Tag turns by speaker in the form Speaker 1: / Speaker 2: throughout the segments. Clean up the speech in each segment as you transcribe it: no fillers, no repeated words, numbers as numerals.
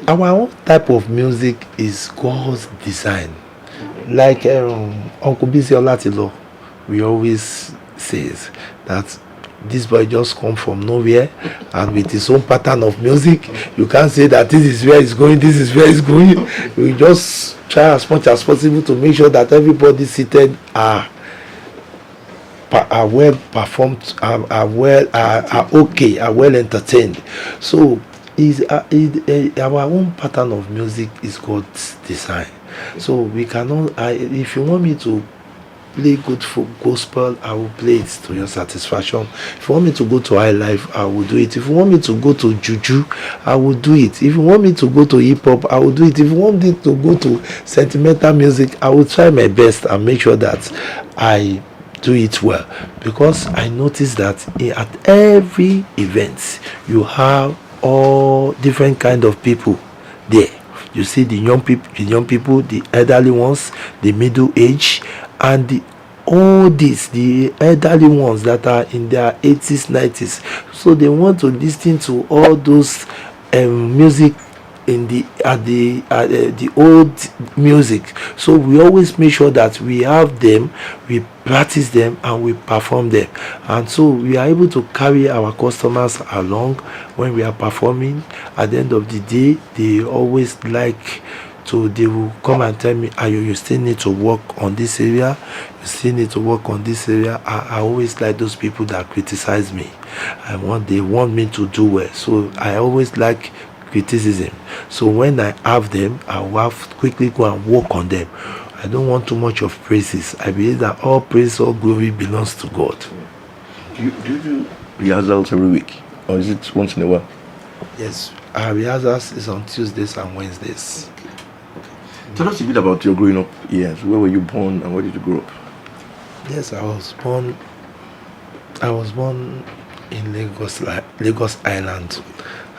Speaker 1: our own type of music is God's design. Like Uncle Bisi Olatilo, we always says that this boy just come from nowhere and with his own pattern of music. You can't say that this is where it's going, this is where it's going. We just try as much as possible to make sure that everybody seated are well performed, are well are okay, are well entertained. So our own pattern of music is God's design. So we cannot. If you want me to play good for gospel, I will play it to your satisfaction. If you want me to go to high life, I will do it. If you want me to go to juju, I will do it. If you want me to go to hip hop, I will do it. If you want me to go to sentimental music, I will try my best and make sure that I do it well, because I notice that at every event you have all different kind of people there. You see the young people, the elderly ones, the middle age, and all the elderly ones that are in their 80s, 90s. So they want to listen to all those music in the old music. So we always make sure that we have them, we practice them, and we perform them. And so we are able to carry our customers along when we are performing. At the end of the day, they always like to, they will come and tell me, Ayo, you still need to work on this area, you still need to work on this area. I always like those people that criticize me. They want me to do well. So I always like criticism. So when I have them, I will have quickly go and work on them. I don't want too much of praises. I believe that all praise, all glory belongs to God.
Speaker 2: Do you do rehearsals every week, or is it once in a while?
Speaker 1: Yes, our rehearsals is on Tuesdays and Wednesdays.
Speaker 2: Tell us a bit about your growing up years. Where were you born and where did you grow up?
Speaker 1: Yes, I was born in Lagos Island.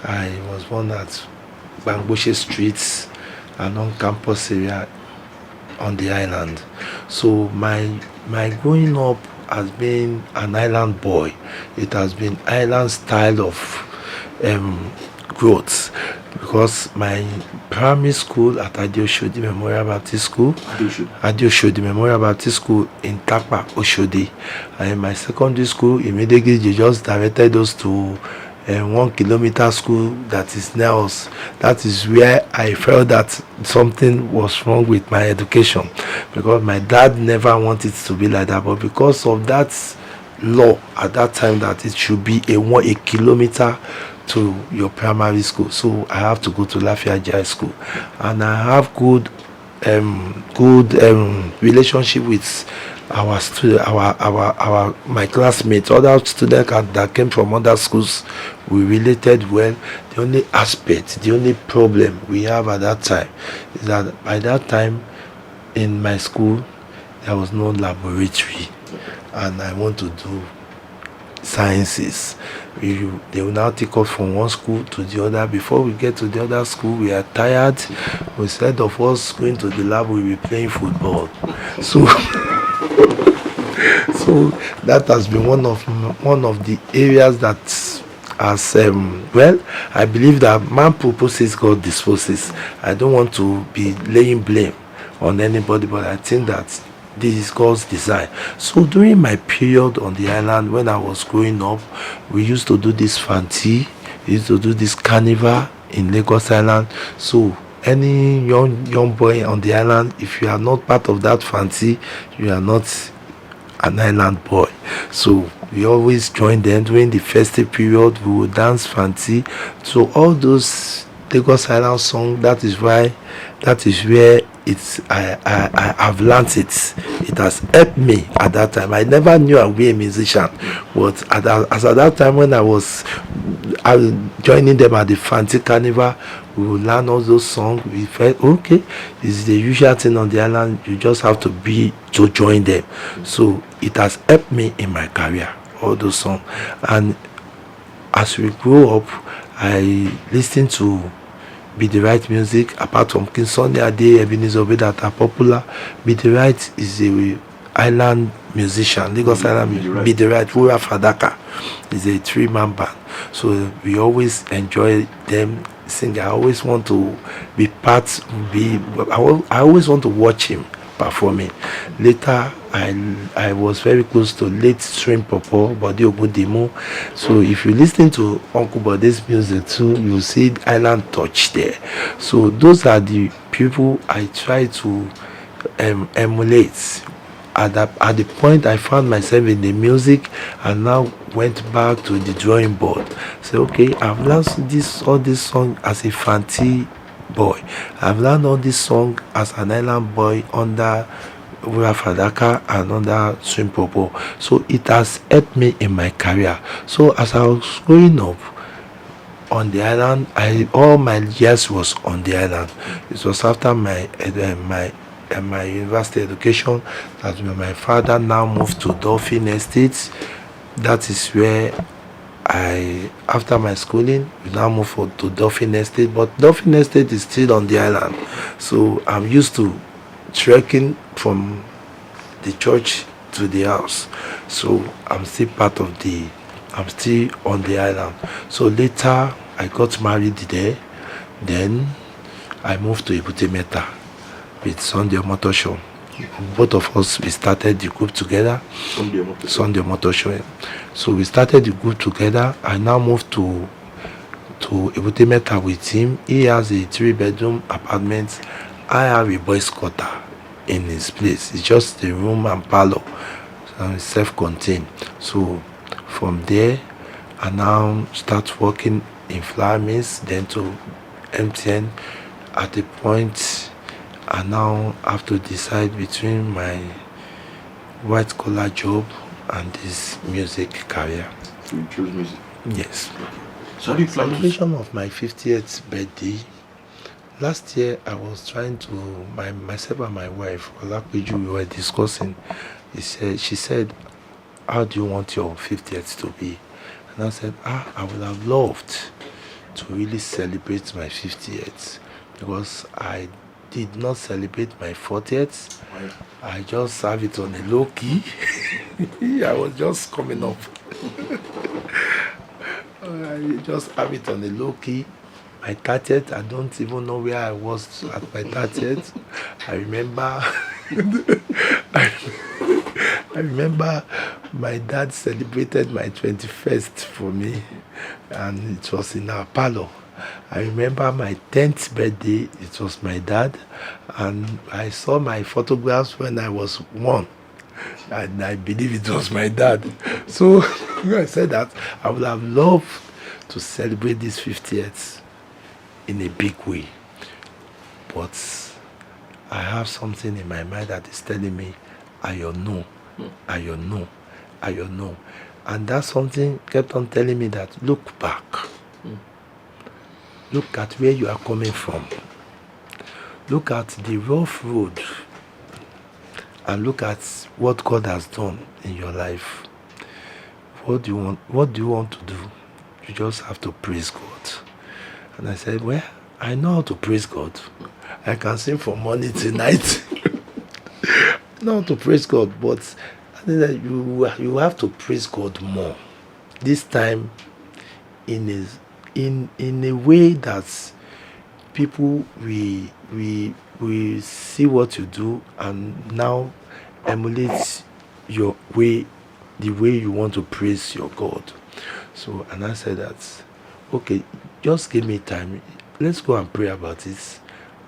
Speaker 1: I was born at Bangboshe Streets, and on campus area on the island. So my growing up has been an island boy. It has been island style of growth, because my primary school at Adeoshodi Memorial Baptist School, Adeoshodi Memorial Baptist School in Takpa, Oshodi, and my secondary school immediately they just directed us to 1 kilometer school that is Nels. That is where I felt that something was wrong with my education, because my dad never wanted it to be like that, but because of that law at that time that it should be a kilometer to your primary school, so I have to go to Lafayette High School, and I have good relationship with our student, my classmates, other students that came from other schools. We related well. The only problem we have at that time is that by that time in my school there was no laboratory, and I want to do sciences. They will now take us from one school to the other. Before we get to the other school, we are tired. Instead of us going to the lab, we'll be playing football. So so that has been one of the areas that has well, I believe that man proposes, God disposes. I don't want to be laying blame on anybody, but I think that this is God's design. So during my period on the island, when I was growing up, we used to do this fanti, we used to do this carnival in Lagos Island. So any young boy on the island, if you are not part of that fanti, you are not an island boy. So we always join them during the festive period. We will dance fanti. So all those Lagos Island songs, that is where it's I've learned it. It has helped me at that time. I never knew I'd be a musician, but at that time when I was joining them at the Fanti Carnival, we would learn all those songs. We felt okay, it's the usual thing on the island. You just have to join them. So it has helped me in my career, all those songs. And as we grow up, I listen to Be the Right music, apart from King Sunday Ade, Ebenezer Obey that are popular. Be the Right is a island musician, Lagos Island musician. Be the Right, Wura Fadaka is a 3-man band. So we always enjoy them singer. I always want to be part, I always want to watch him performing. Later, I was very close to late String Popo, Bode Ogudemo. So if you listen to Uncle Bode's music too, you see Island Touch there. So those are the people I try to emulate. At the point I found myself in the music, and now went back to the drawing board. Say, okay, I've learned all this song as a Fanti boy. I've learned all this song as an island boy under Wura Fadaka and under Swim Popo. So it has helped me in my career. So as I was growing up on the island, all my years was on the island. It was after my university education that when my father now moved to Dolphin Estate. That is where after my schooling, we now moved to Dolphin Estate. But Dolphin Estate is still on the island, so I'm used to trekking from the church to the house. So I'm still on the island. So later I got married there. Then I moved to Ebute Metta with Sunday Motor Show. Both of us, we started the group together. Sunday Motor Show. So we started the group together. I now moved to Ebute Metta with him. He has a 3-bedroom apartment. I have a boys' quarter in his place. It's just a room and parlor. So it's self-contained. So from there, I now start working in flour mills, then to MTN. At a point, I now have to decide between my white collar job and this music career.
Speaker 2: So you choose music?
Speaker 1: Yes.
Speaker 2: So how do you plan to...
Speaker 1: Celebration of my 50th birthday. Last year, I was trying to, myself and my wife, Olakpeju, we were discussing. She said, how do you want your 50th to be? And I said, I would have loved to really celebrate my 50th, because I did not celebrate my 40th. I just have it on a low key. I was just coming up. I just have it on a low key. My 30th, I don't even know where I was at my 30th. I remember I remember my dad celebrated my 21st for me, and it was in our parlor. I remember my 10th birthday, it was my dad, and I saw my photographs when I was 1, and I believe it was my dad. So I said that I would have loved to celebrate this 50th in a big way, but I have something in my mind that is telling me, AYO no, AYO no, AYO no. And that something kept on telling me that look back. Look at where you are coming from. Look at the rough road. And look at what God has done in your life. What do you want to do? You just have to praise God. And I said, well, I know how to praise God. I can sing from morning till night. I know how to praise God, but I think that you have to praise God more. This time in a way that people we see what you do and now emulate your way, the way you want to praise your God. So, and I said that, okay, just give me time. Let's go and pray about it.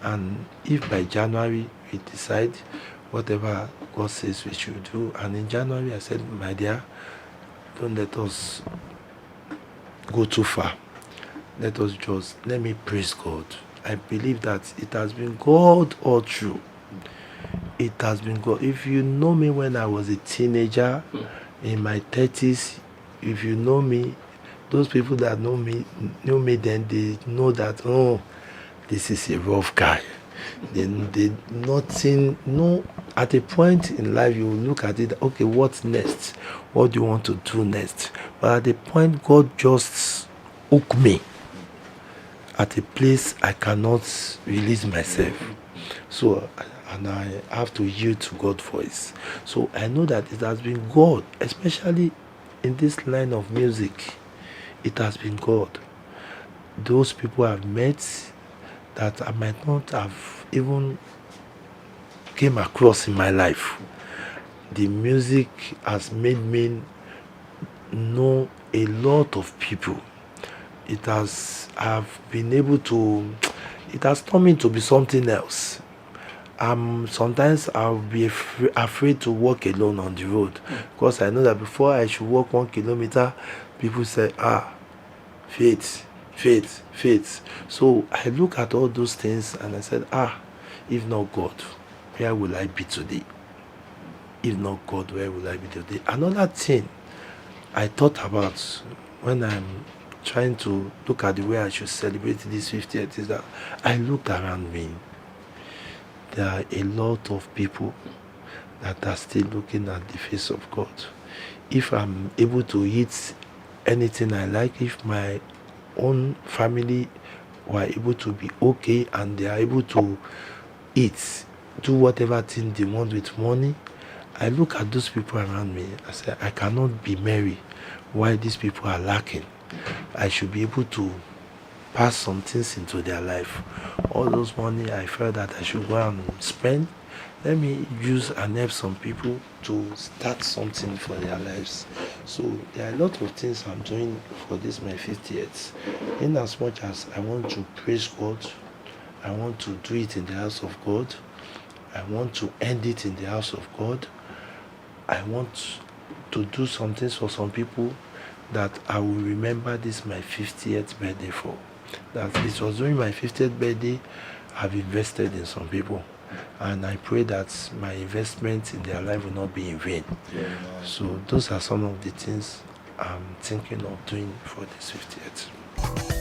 Speaker 1: And if by January we decide whatever God says we should do, and in January I said, my dear, don't let us go too far. Let me praise God. I believe that it has been God all through. It has been God. If you know me when I was a teenager, in my 30s, if you know me, those people that know me then, they know that, oh, this is a rough guy. At a point in life you will look at it, okay, what's next? What do you want to do next? But at the point God just hooked me at a place I cannot release myself. So, and I have to yield to God's voice. So I know that it has been God, especially in this line of music. It has been God. those people I've met that I might not have even came across in my life. The music has made me know a lot of people. It has I've been able to it has turned me to be something else. Sometimes I'll be afraid to walk alone on the road because I know that before I should walk 1 kilometer, people say, faith, faith, faith. So I look at all those things and I said, if not God, where will I be today? If not God, where will I be today? Another thing I thought about when I'm trying to look at the way I should celebrate this 50th is that I looked around me. There are a lot of people that are still looking at the face of God. If I'm able to eat anything I like, if my own family were able to be okay and they are able to eat, do whatever thing they want with money, I look at those people around me. I say, I cannot be merry while these people are lacking. I should be able to pass some things into their life. All those money I felt that I should go and spend, let me use and help some people to start something for their lives. So there are a lot of things I'm doing for this my 50th. In as much as I want to praise God, I want to do it in the house of God, I want to end it in the house of God, I want to do some things for some people that I will remember this my 50th birthday for. That it was during my 50th birthday I've invested in some people, and I pray that my investment in their life will not be in vain. So those are some of the things I'm thinking of doing for this 50th.